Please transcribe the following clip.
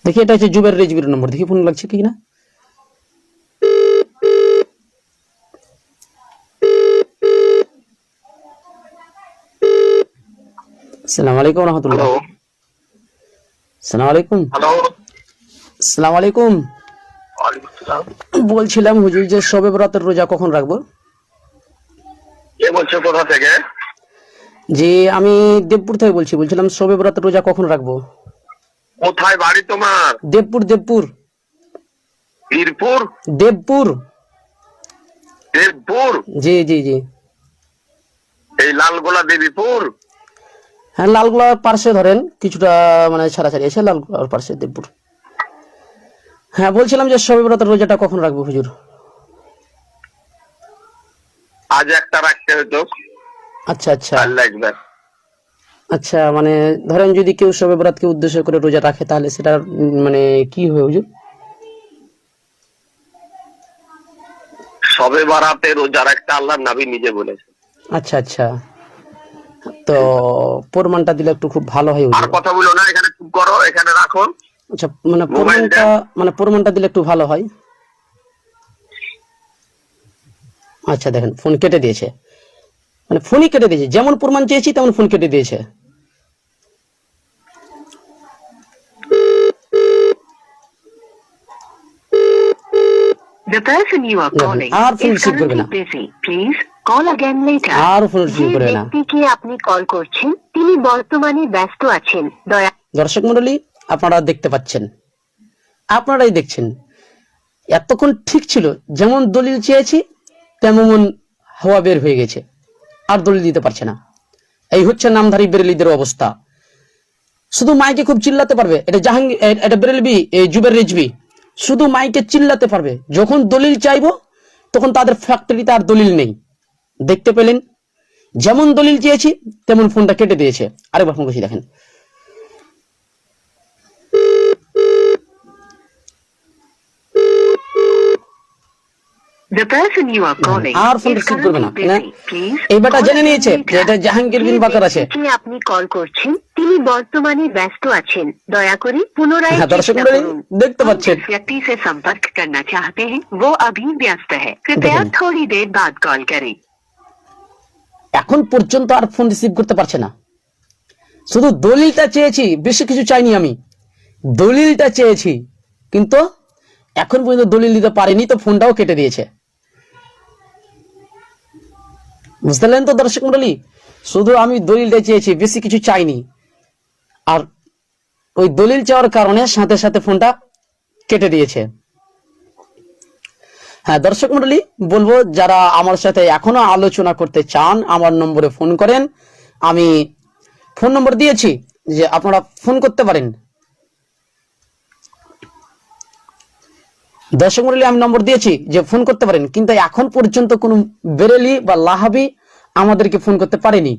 দেখি এটা হচ্ছে জুবের রেজবির নম্বর, দেখি ফোন লাগছে কি না। আসসালামু আলাইকুম রহমতুল্লাহ। আসসালামু আলাইকুম। হ্যালো, আসসালামু আলাইকুম। ওয়ালাইকুম আসসালাম। বলছিলাম হুজুর যে শবে বরাতের রোজা কখন রাখবো? কে বলছো, কোথা থেকে? যে আমি দেবপুর থেকে বলছি, বলছিলাম শবে বরাতের রোজা কখন রাখবো? কোথায় বাড়ি তোমার? দেবপুর। দেবপুর বীরপুর? দেবপুর। দেবপুর? জি জি জি। এই লালগোলা দেবীপুর? হ্যাঁ, লালগোলার পার্শ্বে ধরেন কিছুটা মানে ছাড়াছাড়ি এসে লালগোলার পার্শ্বে দেবপুর। হ্যাঁ, বলছিলাম যে শবে বরাতের রোজাটা কখন রাখবো হুজুর? আজ একটা রাখতে হতো, আচ্ছা আচ্ছা কাল লাগবে। আচ্ছা, মানে ধরেন যদি কেউ শবে বরাতকে উদ্দেশ্য করে রোজা রাখে তাহলে সেটা মানে কি হয় হুজুর? সবে বারাতে রোজা রাখতে আল্লাহর নবী নিজে বলেছে। আচ্ছা আচ্ছা, তো প্রমাণটা দিলে একটু খুব ভালো হয় আর হুজুর। কথা বলো না, এখানে চুপ করো, এখানে রাখো আচ্ছা, মানে মোবাইলটা। প্রমাণটা দিলে একটু ভালো হয়। আচ্ছা দেখেন, ফোন কেটে দিয়েছে, মানে ফোনই কেটে দিয়েছে, যেমন প্রমাণ চেয়েছি তেমন ফোন কেটে দিয়েছে। The person you are calling আর ফোন is রিসিভ করবে currently না, busy. Please call again later. আর ফোন রিসিভ যে করবে না। ব্যক্তিকে আপনি কল করছেন তিনি বর্তমানে ব্যস্ত আছেন, দয়া দর্শক মন্ডলী, আপনারা দেখতে পাচ্ছেন, আপনারাই দেখছেন, এতক্ষণ ঠিক ছিল, যেমন দলিল চেয়েছি তেমন হাওয়া বের হয়ে গেছে, আর দলিল দিতে পারছে না। এই হচ্ছে নামধারী বেরেলিদের অবস্থা। শুধু মাইকে খুব চিল্লাতে পারবে, এটা জাহাঙ্গীর, এটা বেরেলবি, জুবের রেজবি, শুধু মাইকে চিল্লাতে পারবে। যখন দলিল চাইবো তখন তাদের ফ্যাক্টরিতে আর দলিল নেই। দেখতে পেলেন, যেমন দলিল চেয়েছি তেমন ফোনটা কেটে দিয়েছে। আরেকবার ফোন করছি, দেখেন। The person you are calling আর ফোন is রিসিভ করবে না। currently busy. Please এই বেটা call জেনে again নিয়েছে যে later. এটা জাহাঙ্গীর বিন যে বাকার আছে। ব্যক্তিকে আপনি কল করছেন তিনি বর্তমানে ব্যস্ত আছেন, দয়া করে পুনরায় হ্যাঁ, দর্শক চেষ্টা মন্ডলী করুন। দেখতে हम পাচ্ছেন, जिस व्यक्ति से संपर्क करना चाहते हैं वो अभी व्यस्त है, कृपया দেখেন। थोड़ी देर बाद कॉल करें। এখন পর্যন্ত আর ফোন রিসিভ করতে পারছে না। শুধু দলিলটা চেয়েছি, বেশি কিছু চাইনি, আমি দলিলটা চেয়েছি, কিন্তু এখন পর্যন্ত দলিল দিতে পারিনি, তো ফোনটাও কেটে দিয়েছে। বুঝতে পারলেন তো দর্শক মন্ডলী, শুধু আমি দলিলটা চেয়েছি, বেশি কিছু চাইনি, আর ওই দলিল চাওয়ার কারণে সাথে সাথে ফোনটা কেটে দিয়েছে। হ্যাঁ দর্শক মন্ডলী, বলবো যারা আমার সাথে এখনো আলোচনা করতে চান আমার নম্বরে ফোন করেন। আমি ফোন নম্বর দিয়েছি, যে আপনারা ফোন করতে পারেন। দর্শক মন্ডলী, আমি নম্বর দিয়েছি যে ফোন করতে পারেন, কিন্তু এখন পর্যন্ত কোনো বেরেলি বা লাহাবি আমাদেরকে ফোন করতে পারেনি।